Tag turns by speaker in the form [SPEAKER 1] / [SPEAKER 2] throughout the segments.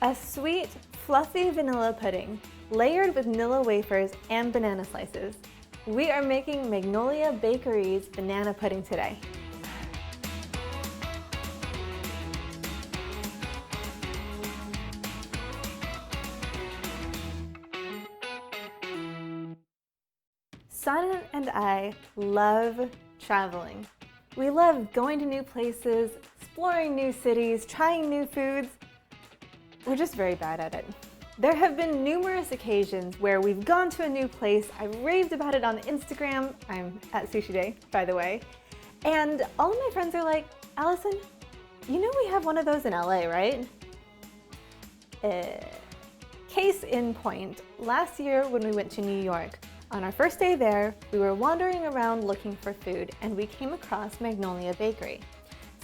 [SPEAKER 1] A sweet, fluffy vanilla pudding, layered with Nilla wafers and banana slices. We are making Magnolia Bakery's banana pudding today. Son and I love traveling. We love going to new places, exploring new cities, trying new foods. We're just very bad at it. There have been numerous occasions where we've gone to a new place, I've raved about it on Instagram, I'm at Sushi Day, by the way, and all of my friends are like, Allison, you know we have one of those in LA, right? Case in point, last year when we went to New York, on our first day there, we were wandering around looking for food and we came across Magnolia Bakery.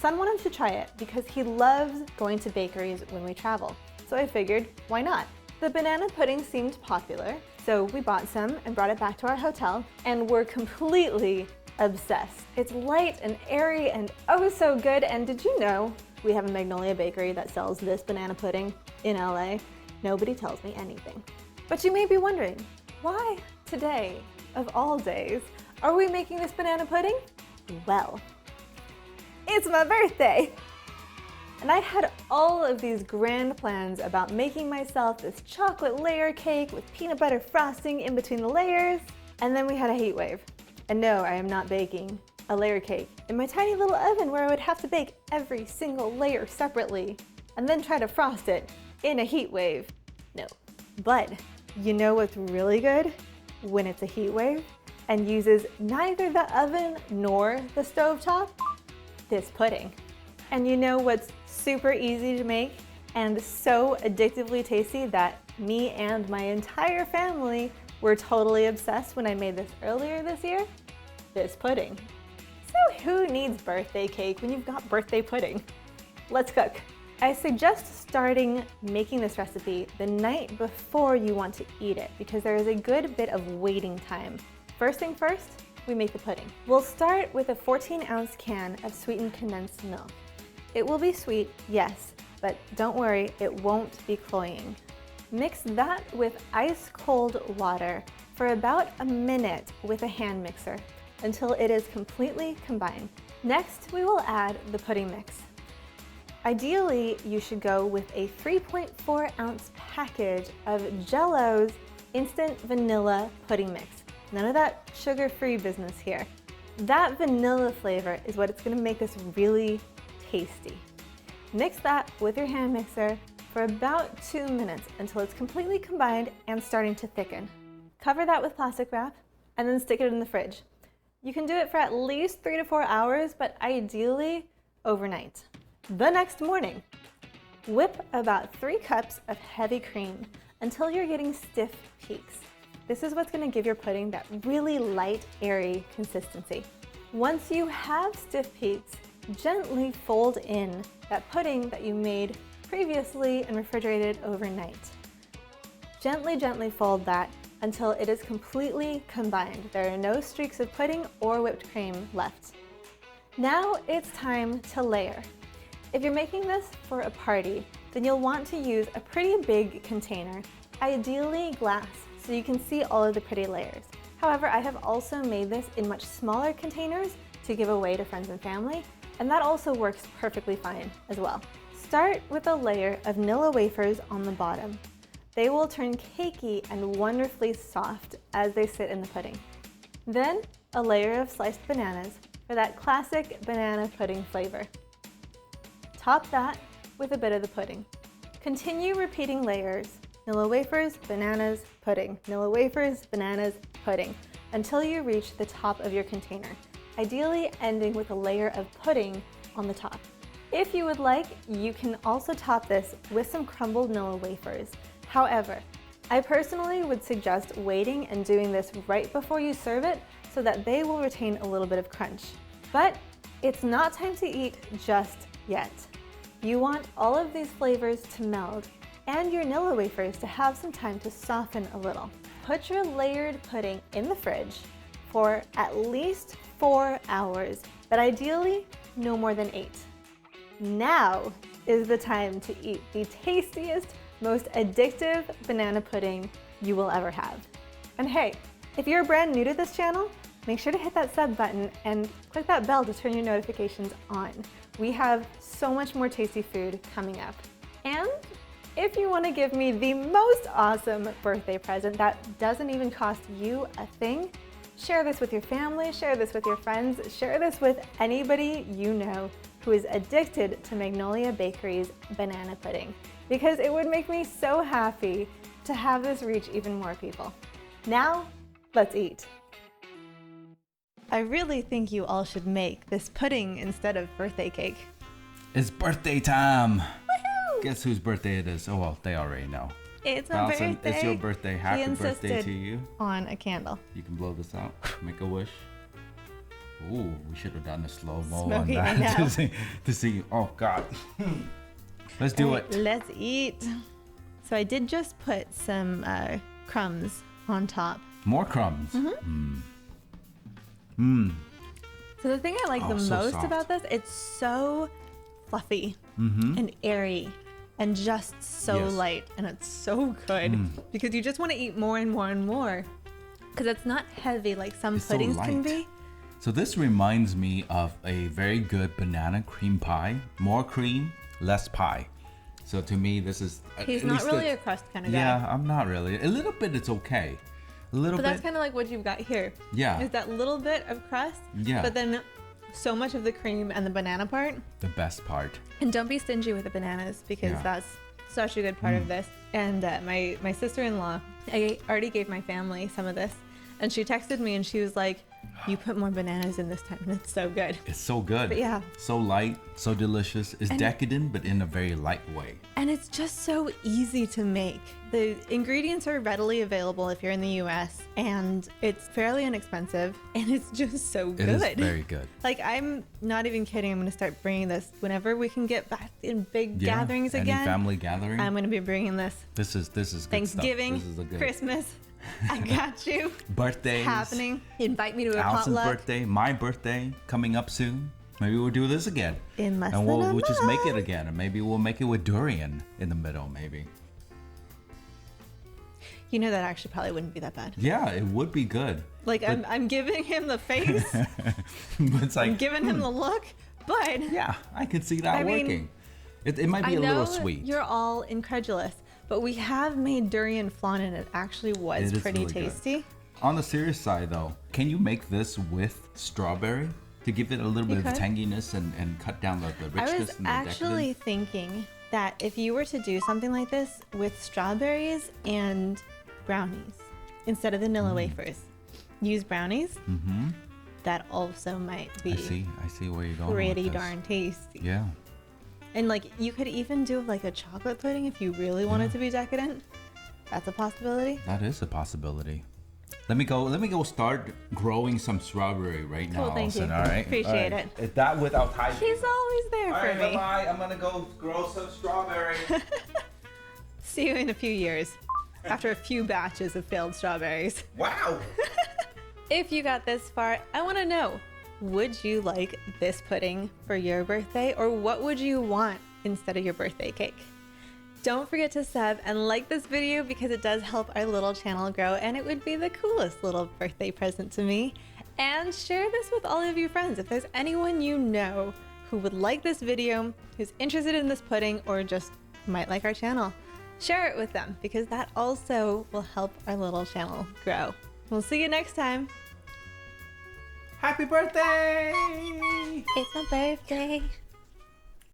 [SPEAKER 1] Son wanted to try it because he loves going to bakeries when we travel. So I figured, why not? The banana pudding seemed popular, so we bought some and brought it back to our hotel and we're completely obsessed. It's light and airy and oh so good, and did you know we have a Magnolia bakery that sells this banana pudding in LA? Nobody tells me anything. But you may be wondering, why today, of all days, are we making this banana pudding? Well, it's my birthday! And I had all of these grand plans about making myself this chocolate layer cake with peanut butter frosting in between the layers. And then we had a heat wave. And no, I am not baking a layer cake in my tiny little oven where I would have to bake every single layer separately and then try to frost it in a heat wave. No. But you know what's really good? When it's a heat wave and uses neither the oven nor the stovetop? This pudding. And you know what's super easy to make and so addictively tasty that me and my entire family were totally obsessed when I made this earlier this year? This pudding. So who needs birthday cake when you've got birthday pudding? Let's cook. I suggest starting making this recipe the night before you want to eat it because there is a good bit of waiting time. First thing first, we make the pudding. We'll start with a 14-ounce can of sweetened condensed milk. It will be sweet, yes, but don't worry, it won't be cloying. Mix that with ice cold water for about a minute with a hand mixer until it is completely combined. Next, we will add the pudding mix. Ideally, you should go with a 3.4-ounce package of Jell-O's instant vanilla pudding mix. None of that sugar-free business here. That vanilla flavor is what it's gonna make this really tasty. Mix that with your hand mixer for about 2 minutes until it's completely combined and starting to thicken. Cover that with plastic wrap and then stick it in the fridge. You can do it for at least 3 to 4 hours, but ideally overnight. The next morning, whip about 3 cups of heavy cream until you're getting stiff peaks. This is what's going to give your pudding that really light, airy consistency. Once you have stiff peaks, gently fold in that pudding that you made previously and refrigerated overnight. Gently, gently fold that until it is completely combined. There are no streaks of pudding or whipped cream left. Now it's time to layer. If you're making this for a party, then you'll want to use a pretty big container, ideally glass, so you can see all of the pretty layers. However, I have also made this in much smaller containers to give away to friends and family, and that also works perfectly fine as well. Start with a layer of Nilla wafers on the bottom. They will turn cakey and wonderfully soft as they sit in the pudding. Then a layer of sliced bananas for that classic banana pudding flavor. Top that with a bit of the pudding. Continue repeating layers, Nilla wafers, bananas, pudding, Nilla wafers, bananas, pudding, until you reach the top of your container, ideally ending with a layer of pudding on the top. If you would like, you can also top this with some crumbled Nilla wafers. However, I personally would suggest waiting and doing this right before you serve it so that they will retain a little bit of crunch. But it's not time to eat just yet. You want all of these flavors to meld and your Nilla wafers to have some time to soften a little. Put your layered pudding in the fridge for at least 4 hours, but ideally no more than 8. Now is the time to eat the tastiest, most addictive banana pudding you will ever have. And hey, if you're brand new to this channel, make sure to hit that sub button and click that bell to turn your notifications on. We have so much more tasty food coming up. And if you want to give me the most awesome birthday present that doesn't even cost you a thing, share this with your family, share this with your friends, share this with anybody you know who is addicted to Magnolia Bakery's banana pudding, because it would make me so happy to have this reach even more people. Now, let's eat. I really think you all should make this pudding instead of birthday cake.
[SPEAKER 2] It's birthday time.
[SPEAKER 1] Woohoo!
[SPEAKER 2] Guess whose birthday it is? Oh, well, they already know.
[SPEAKER 1] It's my
[SPEAKER 2] Allison,
[SPEAKER 1] birthday.
[SPEAKER 2] it's your birthday. Happy birthday to you.
[SPEAKER 1] On a candle.
[SPEAKER 2] You can blow this out. Make a wish. Ooh, we should have done a slow-mo on
[SPEAKER 1] Smoky, I
[SPEAKER 2] that
[SPEAKER 1] know.
[SPEAKER 2] to see. Oh, God. Let's do it.
[SPEAKER 1] Let's eat. So I did just put some crumbs on top.
[SPEAKER 2] More crumbs.
[SPEAKER 1] So the thing I like the
[SPEAKER 2] so
[SPEAKER 1] most
[SPEAKER 2] soft.
[SPEAKER 1] about this, it's so fluffy and airy and just so
[SPEAKER 2] Yes.
[SPEAKER 1] light, and it's so good because you just want to eat more and more and more because it's not heavy like some
[SPEAKER 2] It's so
[SPEAKER 1] puddings can
[SPEAKER 2] light.
[SPEAKER 1] be.
[SPEAKER 2] So this reminds me of a very good banana cream pie. More cream, less pie. So to me, this is...
[SPEAKER 1] He's
[SPEAKER 2] at
[SPEAKER 1] not
[SPEAKER 2] least
[SPEAKER 1] really a crust kind of guy.
[SPEAKER 2] Yeah, I'm not really. A little bit, it's okay. A little
[SPEAKER 1] But
[SPEAKER 2] bit.
[SPEAKER 1] that's kind of like what you've got here.
[SPEAKER 2] Yeah.
[SPEAKER 1] Is that little bit of crust,
[SPEAKER 2] Yeah.
[SPEAKER 1] but then so much of the cream and the banana part.
[SPEAKER 2] The best part.
[SPEAKER 1] And don't be stingy with the bananas because
[SPEAKER 2] Yeah.
[SPEAKER 1] that's such a good part of this. And my sister-in-law, I already gave my family some of this, and she texted me and she was like, "You put more bananas in this time, and it's so good."
[SPEAKER 2] It's so good.
[SPEAKER 1] But yeah.
[SPEAKER 2] So light, so delicious. It's decadent, but in a very light way.
[SPEAKER 1] And it's just so easy to make. The ingredients are readily available if you're in the US, and it's fairly inexpensive, and it's just so good.
[SPEAKER 2] It is very good.
[SPEAKER 1] Like, I'm not even kidding. I'm going to start bringing this whenever we can get back in big gatherings
[SPEAKER 2] Any
[SPEAKER 1] again.
[SPEAKER 2] family gathering.
[SPEAKER 1] I'm going to be bringing this.
[SPEAKER 2] This is good
[SPEAKER 1] Thanksgiving,
[SPEAKER 2] stuff. This is a good
[SPEAKER 1] Christmas. I got you.
[SPEAKER 2] birthdays.
[SPEAKER 1] Happening. Invite me to a
[SPEAKER 2] Allison's
[SPEAKER 1] potluck.
[SPEAKER 2] birthday, my birthday coming up soon. Maybe we'll do this again.
[SPEAKER 1] In less
[SPEAKER 2] and
[SPEAKER 1] than
[SPEAKER 2] we'll
[SPEAKER 1] a
[SPEAKER 2] just make it
[SPEAKER 1] month.
[SPEAKER 2] again. And maybe we'll make it with durian in the middle, maybe.
[SPEAKER 1] You know that actually probably wouldn't be that bad.
[SPEAKER 2] Yeah, it would be good.
[SPEAKER 1] Like, I'm giving him the face.
[SPEAKER 2] But it's like,
[SPEAKER 1] I'm giving him the look. But
[SPEAKER 2] yeah, I can see that
[SPEAKER 1] I mean,
[SPEAKER 2] working. It might be
[SPEAKER 1] I
[SPEAKER 2] a
[SPEAKER 1] know
[SPEAKER 2] little sweet.
[SPEAKER 1] you're all incredulous, but we have made durian flan and it actually was
[SPEAKER 2] It is
[SPEAKER 1] pretty
[SPEAKER 2] really good.
[SPEAKER 1] tasty.
[SPEAKER 2] On the serious side though, can you make this with strawberry to give it a little bit
[SPEAKER 1] could.
[SPEAKER 2] of tanginess and cut down the
[SPEAKER 1] I
[SPEAKER 2] richness
[SPEAKER 1] was
[SPEAKER 2] and the
[SPEAKER 1] actually
[SPEAKER 2] decadence?
[SPEAKER 1] thinking that if you were to do something like this with strawberries and brownies instead of the Nilla wafers, use brownies, that also might be
[SPEAKER 2] I see where you're going
[SPEAKER 1] pretty
[SPEAKER 2] with this.
[SPEAKER 1] darn tasty.
[SPEAKER 2] Yeah.
[SPEAKER 1] And like, you could even do like a chocolate pudding if you really wanted to be decadent. That's a possibility.
[SPEAKER 2] That is a possibility. Let me go start growing some strawberry right now.
[SPEAKER 1] Cool, thank you.
[SPEAKER 2] Allison, all right?
[SPEAKER 1] Appreciate
[SPEAKER 2] All right.
[SPEAKER 1] it.
[SPEAKER 2] Is that without typing?
[SPEAKER 1] He's always there
[SPEAKER 2] All
[SPEAKER 1] for
[SPEAKER 2] right,
[SPEAKER 1] me.
[SPEAKER 2] bye-bye. I'm gonna go grow some strawberry.
[SPEAKER 1] See you in a few years after a few batches of failed strawberries.
[SPEAKER 2] Wow.
[SPEAKER 1] If you got this far, I want to know, would you like this pudding for your birthday, or what would you want instead of your birthday cake? Don't forget to sub and like this video because it does help our little channel grow, and it would be the coolest little birthday present to me. And share this with all of your friends. If there's anyone you know who would like this video, who's interested in this pudding, or just might like our channel, share it with them because that also will help our little channel grow. We'll see you next time.
[SPEAKER 2] Happy birthday!
[SPEAKER 1] It's my birthday.